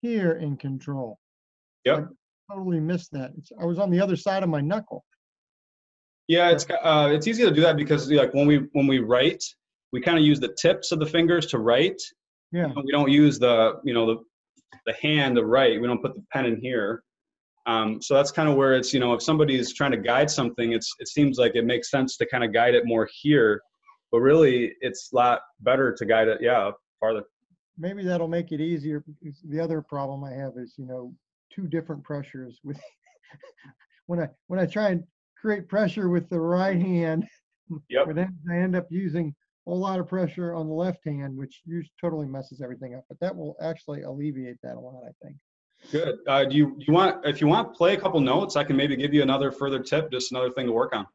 here in control. Yep. I totally missed that. I was on the other side of my knuckle. Yeah, it's easy to do that because like when we write, we kind of use the tips of the fingers to write. Yeah. We don't use the hand to write. We don't put the pen in here. So that's kind of where it's, if somebody's trying to guide something, it seems like it makes sense to kind of guide it more here, but really it's a lot better to guide it, farther. Maybe that'll make it easier, because the other problem I have is, two different pressures with when I try and create pressure with the right hand, Yep. then I end up using a whole lot of pressure on the left hand, which totally messes everything up. But that will actually alleviate that a lot, I think. Good. Do you want, if you want, play a couple notes? I can maybe give you another further tip, just another thing to work on.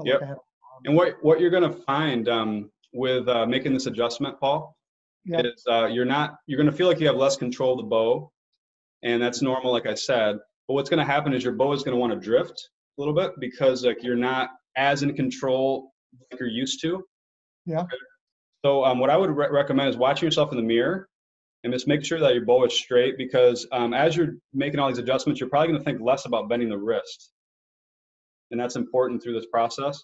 Yep. And what you're going to find with making this adjustment, Paul, is you're going to feel like you have less control of the bow, and that's normal, like I said. But what's going to happen is your bow is going to want to drift a little bit because like you're not as in control like you're used to. Yeah. Okay. So what I would recommend is watching yourself in the mirror and just make sure that your bow is straight, because as you're making all these adjustments, you're probably going to think less about bending the wrist. And that's important through this process.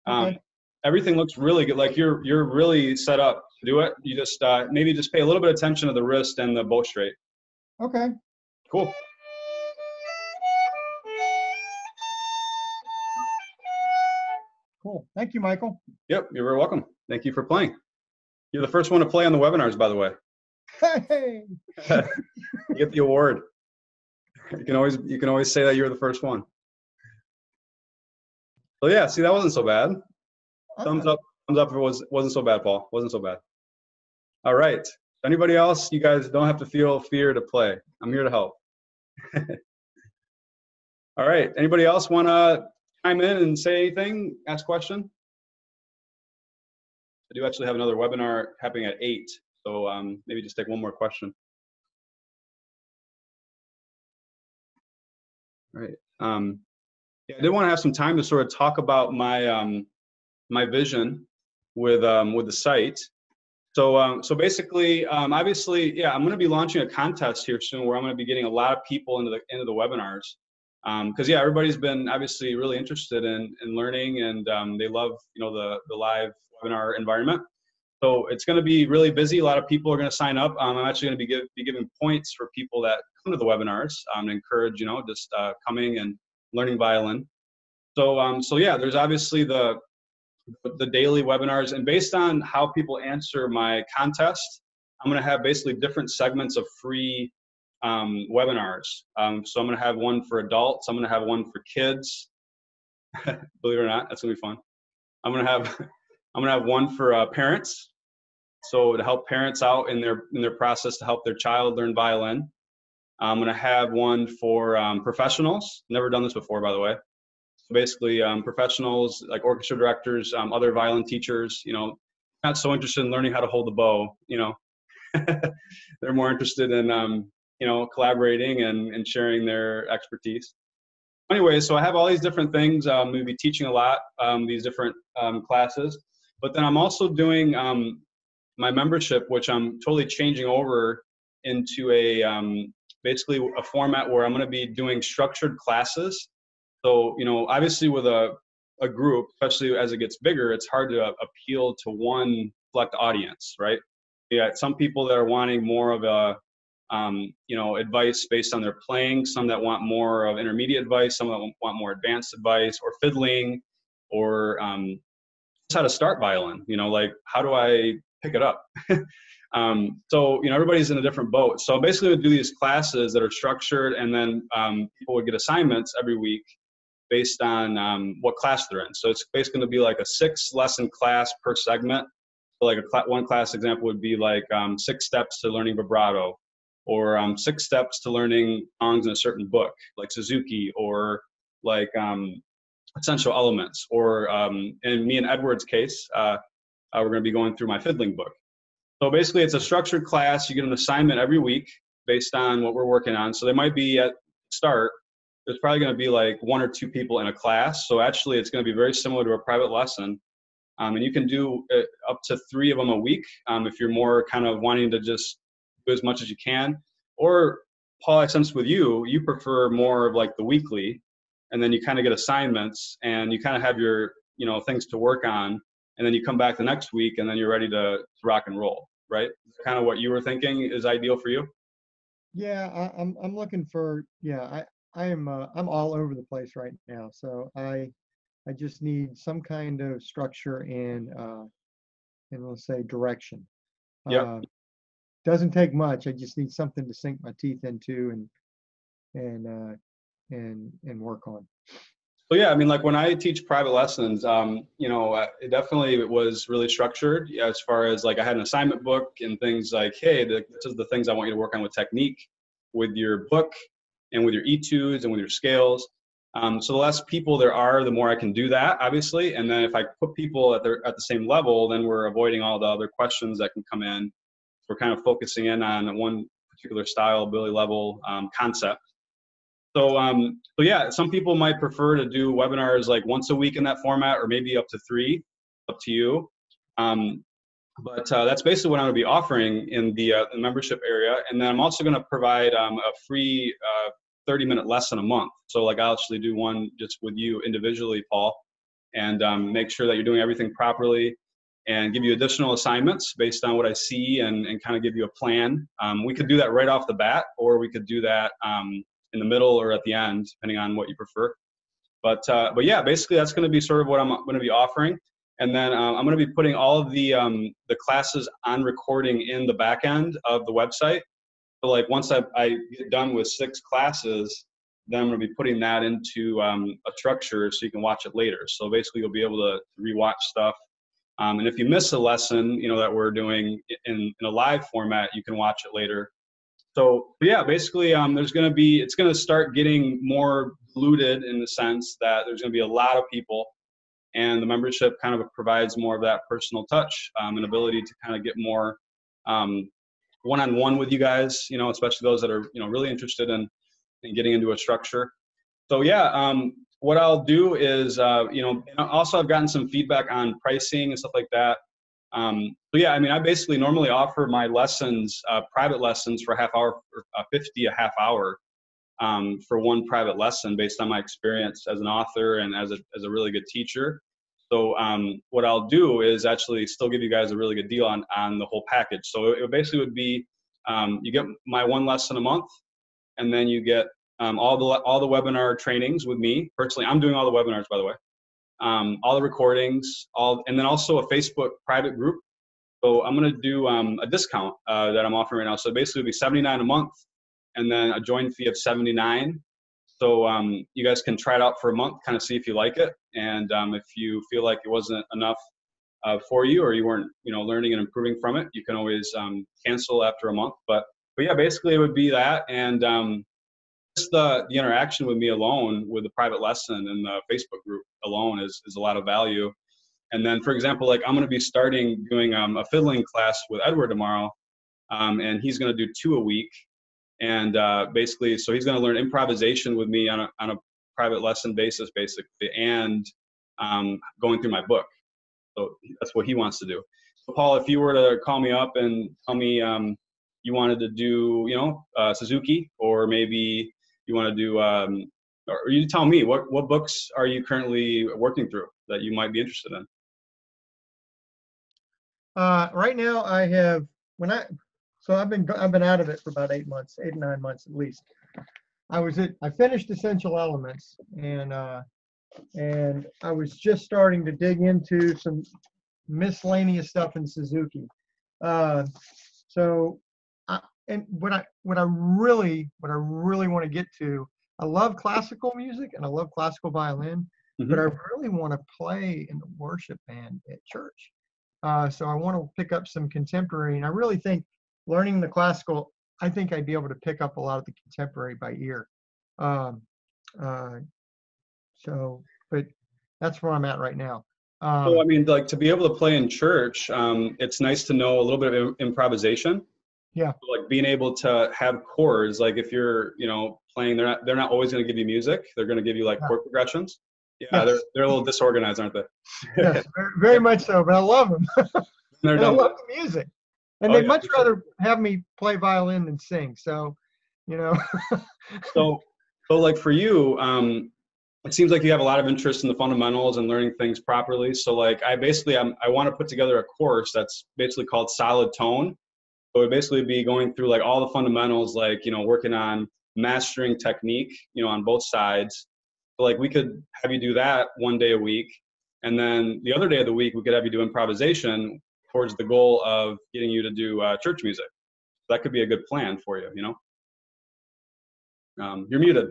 Okay. Everything looks really good. Like you're really set up to do it. You just maybe just pay a little bit of attention to the wrist and the bow straight. Okay. Cool. Cool. Thank you, Michael. Yep, you're very welcome. Thank you for playing. You're the first one to play on the webinars, by the way. Hey. You get the award. You can always say that you're the first one. So yeah, see, that wasn't so bad. Thumbs up if it wasn't so bad, Paul. Wasn't so bad. All right. Anybody else? You guys don't have to feel fear to play. I'm here to help. All right. Anybody else want to chime in and say anything? Ask a question? I do actually have another webinar happening at 8, so maybe just take one more question. All right. Yeah, I did want to have some time to sort of talk about my my vision with the site. So basically, obviously, yeah, I'm going to be launching a contest here soon where I'm going to be getting a lot of people into the webinars, because yeah, everybody's been obviously really interested in learning, and they love the live webinar environment. So it's going to be really busy. A lot of people are going to sign up. I'm actually going to be giving points for people that come to the webinars to encourage, just coming and learning violin. So yeah, there's obviously the daily webinars, and based on how people answer my contest, I'm going to have basically different segments of free webinars. So I'm going to have one for adults. I'm going to have one for kids. Believe it or not, that's going to be fun. I'm going to have one for parents. So to help parents out in their process to help their child learn violin. I'm going to have one for professionals. Never done this before, by the way. So basically, professionals like orchestra directors, other violin teachers, not so interested in learning how to hold the bow. They're more interested in collaborating and sharing their expertise. Anyway, so I have all these different things. I'm going to be teaching a lot, these different classes. But then I'm also doing my membership, which I'm totally changing over into basically a format where I'm going to be doing structured classes. So, obviously with a group, especially as it gets bigger, it's hard to appeal to one select audience, right? Yeah, some people that are wanting more of a advice based on their playing, some that want more of intermediate advice, some that want more advanced advice, or fiddling, or just how to start violin, like how do I pick it up? So, everybody's in a different boat. So basically we do these classes that are structured, and then people would get assignments every week based on what class they're in. So it's basically going to be like a 6-lesson class per segment. So like one class example would be like 6 steps to learning vibrato, or 6 steps to learning songs in a certain book, like Suzuki, or like essential elements, or in me and Edward's case, we're going to be going through my fiddling book. So basically it's a structured class. You get an assignment every week based on what we're working on. So they might be at start, there's probably going to be like 1 or 2 people in a class. So actually it's going to be very similar to a private lesson. And you can do up to 3 of them a week if you're more kind of wanting to just do as much as you can. Or Paul, I sense with you prefer more of like the weekly, and then you kind of get assignments and you kind of have your, things to work on. And then you come back the next week and then you're ready to rock and roll, right? Kind of what you were thinking is ideal for you? Yeah, I'm looking for, I'm all over the place right now. So I just need some kind of structure and let's say direction. Yep. Doesn't take much. I just need something to sink my teeth into and work on. So yeah, I mean, like when I teach private lessons, it definitely was really structured as far as like I had an assignment book and things like, hey, this is the things I want you to work on with technique, with your book, and with your etudes and with your scales. So the less people there are, the more I can do that, obviously. And then if I put people at the same level, then we're avoiding all the other questions that can come in. We're kind of focusing in on one particular style, ability level, concept. So yeah, some people might prefer to do webinars like once a week in that format, or maybe up to 3, up to you. But that's basically what I'm going to be offering in the membership area. And then I'm also going to provide a free 30-minute lesson a month. So like I'll actually do one just with you individually, Paul, and make sure that you're doing everything properly, and give you additional assignments based on what I see, and kind of give you a plan. We could do that right off the bat, or we could do that in the middle or at the end, depending on what you prefer. But yeah, basically that's going to be sort of what I'm going to be offering. And then I'm going to be putting all of the classes on recording in the back end of the website. So like once I get done with 6 classes, then I'm going to be putting that into a structure so you can watch it later. So basically you'll be able to rewatch stuff. And if you miss a lesson, that we're doing in a live format, you can watch it later. So yeah, basically it's going to start getting more diluted in the sense that there's going to be a lot of people, and the membership kind of provides more of that personal touch, and ability to kind of get more one-on-one with you guys, especially those that are, really interested in getting into a structure. So yeah, what I'll do is, also I've gotten some feedback on pricing and stuff like that. So yeah, I mean, I basically normally offer my lessons, private lessons for a half hour, $50 a half hour, for one private lesson based on my experience as an author and as a really good teacher. So what I'll do is actually still give you guys a really good deal on the whole package. So it basically would be, you get my 1 lesson a month, and then you get all the webinar trainings with me personally. I'm doing all the webinars, by the way. All the recordings, and then also a Facebook private group. So I'm going to do a discount that I'm offering right now. So basically it'll be $79 a month, and then a join fee of $79. So you guys can try it out for a month, kind of see if you like it. And if you feel like it wasn't enough for you, or you weren't, learning and improving from it, you can always cancel after a month. But yeah, basically it would be that. And just the interaction with me alone, with the private lesson and the Facebook group alone is a lot of value. And then, for example, like I'm going to be starting doing a fiddling class with Edward tomorrow, and he's going to do 2 a week. And basically, so he's going to learn improvisation with me on a private lesson basis, basically, and going through my book. So that's what he wants to do. So Paul, if you were to call me up and tell me you wanted to do, Suzuki, or maybe you want to do, or you tell me what books are you currently working through that you might be interested in? Right now, I have I've been out of it for about 8 months, 8 or 9 months at least. I finished Essential Elements, and I was just starting to dig into some miscellaneous stuff in Suzuki. And what I really want to get to, I love classical music and I love classical violin, but I really want to play in the worship band at church. So I want to pick up some contemporary, and I really think learning the classical, I think I'd be able to pick up a lot of the contemporary by ear. But that's where I'm at right now. So I mean, like, to be able to play in church, it's nice to know a little bit of improvisation. Yeah. Like being able to have chords, like if you're, playing, they're not always going to give you music. They're going to give you like chord progressions. Yeah, yes. they're a little disorganized, aren't they? Yes, very, very much so. But I love them. They're and I love the music. And they'd much rather have me play violin than sing. So, so like for you, it seems like you have a lot of interest in the fundamentals and learning things properly. So like I want to put together a course that's basically called Solid Tone. So it would basically be going through like all the fundamentals, like, working on mastering technique, on both sides. So like we could have you do that 1 day a week. And then the other day of the week, we could have you do improvisation towards the goal of getting you to do church music. That could be a good plan for you, You're muted.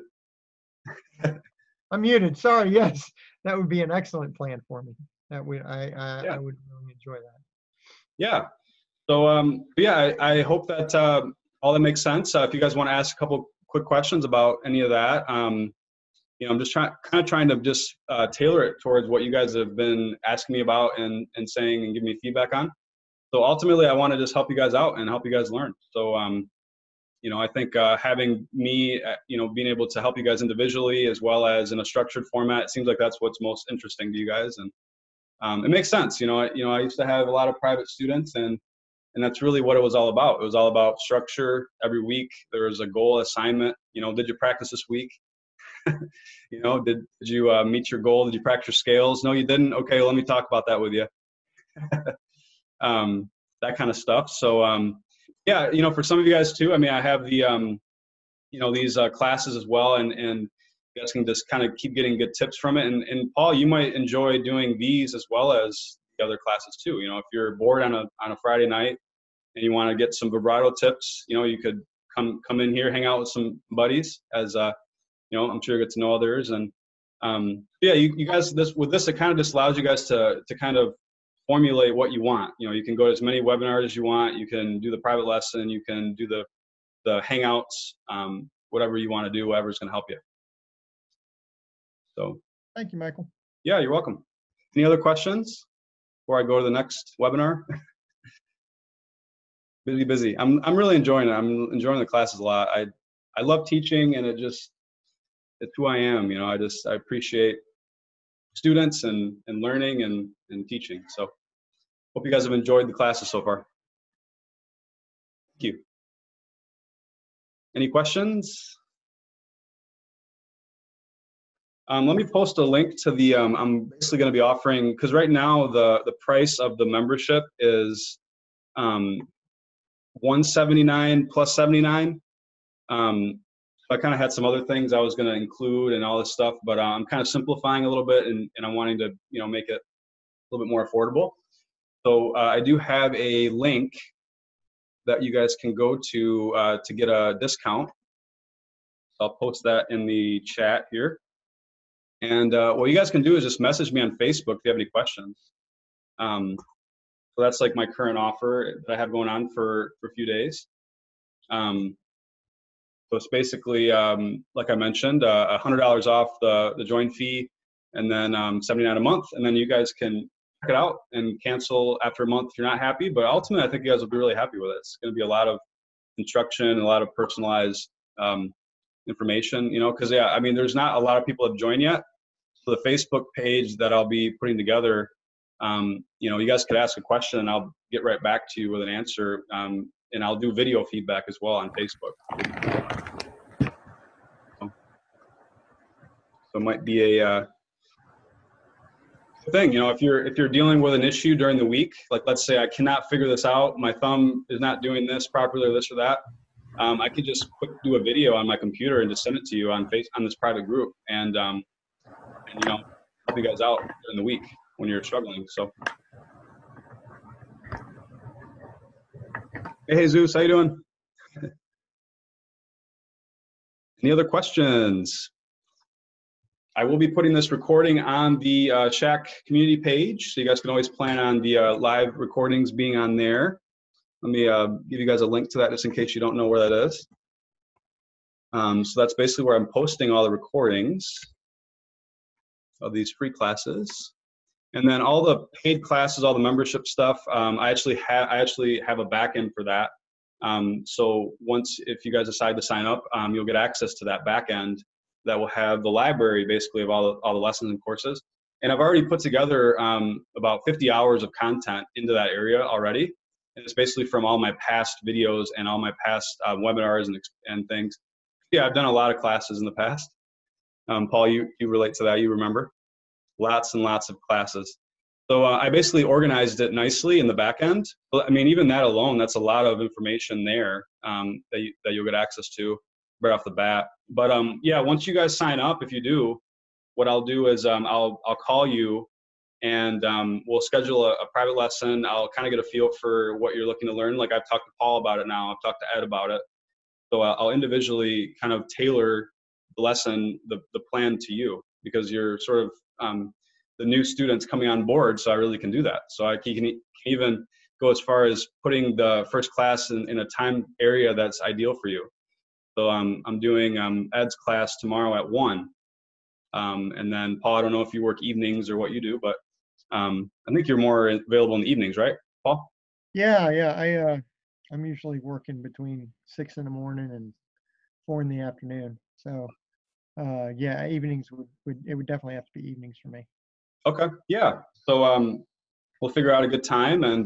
I'm muted. Sorry. Yes, that would be an excellent plan for me. I would really enjoy that. Yeah. So I hope that all that makes sense. If you guys want to ask a couple quick questions about any of that, I'm just trying to just tailor it towards what you guys have been asking me about and saying and giving me feedback on. So ultimately, I want to just help you guys out and help you guys learn. So I think having me, being able to help you guys individually as well as in a structured format, it seems like that's what's most interesting to you guys, and it makes sense. I used to have a lot of private students, and that's really what it was all about. It was all about structure. Every week there was a goal assignment. Did you practice this week? Did you meet your goal? Did you practice your scales? No, you didn't. Okay, let me talk about that with you. That kind of stuff. So yeah, for some of you guys too. I mean, I have the these classes as well, and you guys can just kind of keep getting good tips from it. And Paul, you might enjoy doing these as well as the other classes too. If you're bored on a Friday night and you want to get some vibrato tips, you could come in here, hang out with some buddies, as I'm sure you get to know others. And yeah, you guys, it kind of just allows you guys to kind of formulate what you want. You can go to as many webinars as you want. You can do the private lesson. You can do the hangouts, whatever you want to do, whatever's going to help you. So thank you, Michael. Yeah, you're welcome. Any other questions before I go to the next webinar? Busy. I'm really enjoying it. I'm enjoying the classes a lot. I love teaching, and it's who I am. I appreciate students and learning and teaching. So hope you guys have enjoyed the classes so far. Thank you. Any questions? Let me post a link to the, I'm basically going to be offering, because right now the price of the membership is $179 plus $79. So I kind of had some other things I was going to include and all this stuff, but I'm kind of simplifying a little bit, and I'm wanting to, make it a little bit more affordable. So I do have a link that you guys can go to get a discount. So I'll post that in the chat here. And what you guys can do is just message me on Facebook if you have any questions. So that's like my current offer that I have going on for a few days. So it's basically, like I mentioned, $100 off the join fee, and then $79 a month. And then you guys can check it out and cancel after a month if you're not happy. But ultimately, I think you guys will be really happy with it. It's going to be a lot of instruction, a lot of personalized information, because yeah, I mean, there's not a lot of people have joined yet. So the Facebook page that I'll be putting together, you guys could ask a question and I'll get right back to you with an answer. And I'll do video feedback as well on Facebook. So it might be a thing, if you're dealing with an issue during the week, like let's say I cannot figure this out, my thumb is not doing this properly or this or that. I could just do a video on my computer and just send it to you on this private group, and help you guys out during the week when you're struggling. So, hey Jesus, how you doing? Any other questions? I will be putting this recording on the Shack community page, so you guys can always plan on the live recordings being on there. Let me give you guys a link to that just in case you don't know where that is. So that's basically where I'm posting all the recordings of these free classes. And then all the paid classes, all the membership stuff, I actually have a back end for that. So if you guys decide to sign up, you'll get access to that back end that will have the library basically of all the lessons and courses. And I've already put together about 50 hours of content into that area already. And it's basically from all my past videos and all my past webinars and things. Yeah, I've done a lot of classes in the past. Paul, you relate to that, you remember? Lots and lots of classes. So I basically organized it nicely in the back end. I mean, even that alone, that's a lot of information there that you'll get access to right off the bat. But yeah, once you guys sign up, if you do, what I'll do is I'll call you, and we'll schedule a private lesson. I'll kind of get a feel for what you're looking to learn. Like I've talked to Paul about it now. I've talked to Ed about it. So I'll individually kind of tailor the lesson, the plan to you, because you're sort of the new students coming on board. So I really can do that. So I can even go as far as putting the first class in a time area that's ideal for you. So I'm doing Ed's class tomorrow at 1. And then Paul, I don't know if you work evenings or what you do, but I think you're more available in the evenings, right, Paul? Yeah. I'm usually working between 6 in the morning and 4 in the afternoon. So yeah, evenings would definitely have to be evenings for me. Okay, yeah. So we'll figure out a good time and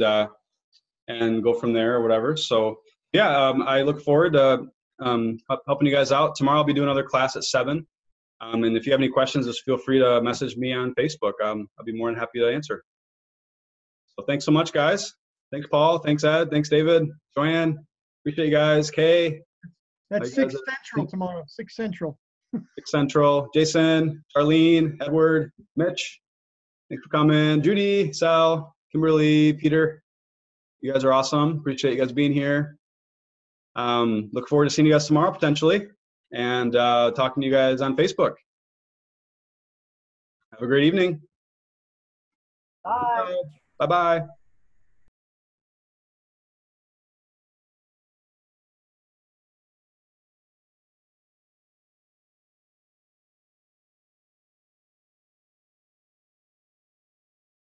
go from there or whatever. So yeah, I look forward to helping you guys out. Tomorrow I'll be doing another class at 7. And if you have any questions, just feel free to message me on Facebook. I'll be more than happy to answer. So thanks so much, guys. Thanks, Paul. Thanks, Ed. Thanks, David. Joanne. Appreciate you guys. Kay. That's 6 Central tomorrow. 6 Central. 6 Central. Jason, Charlene, Edward, Mitch. Thanks for coming. Judy, Sal, Kimberly, Peter. You guys are awesome. Appreciate you guys being here. Look forward to seeing you guys tomorrow potentially, and talking to you guys on Facebook. Have a great evening. Bye. Bye-bye.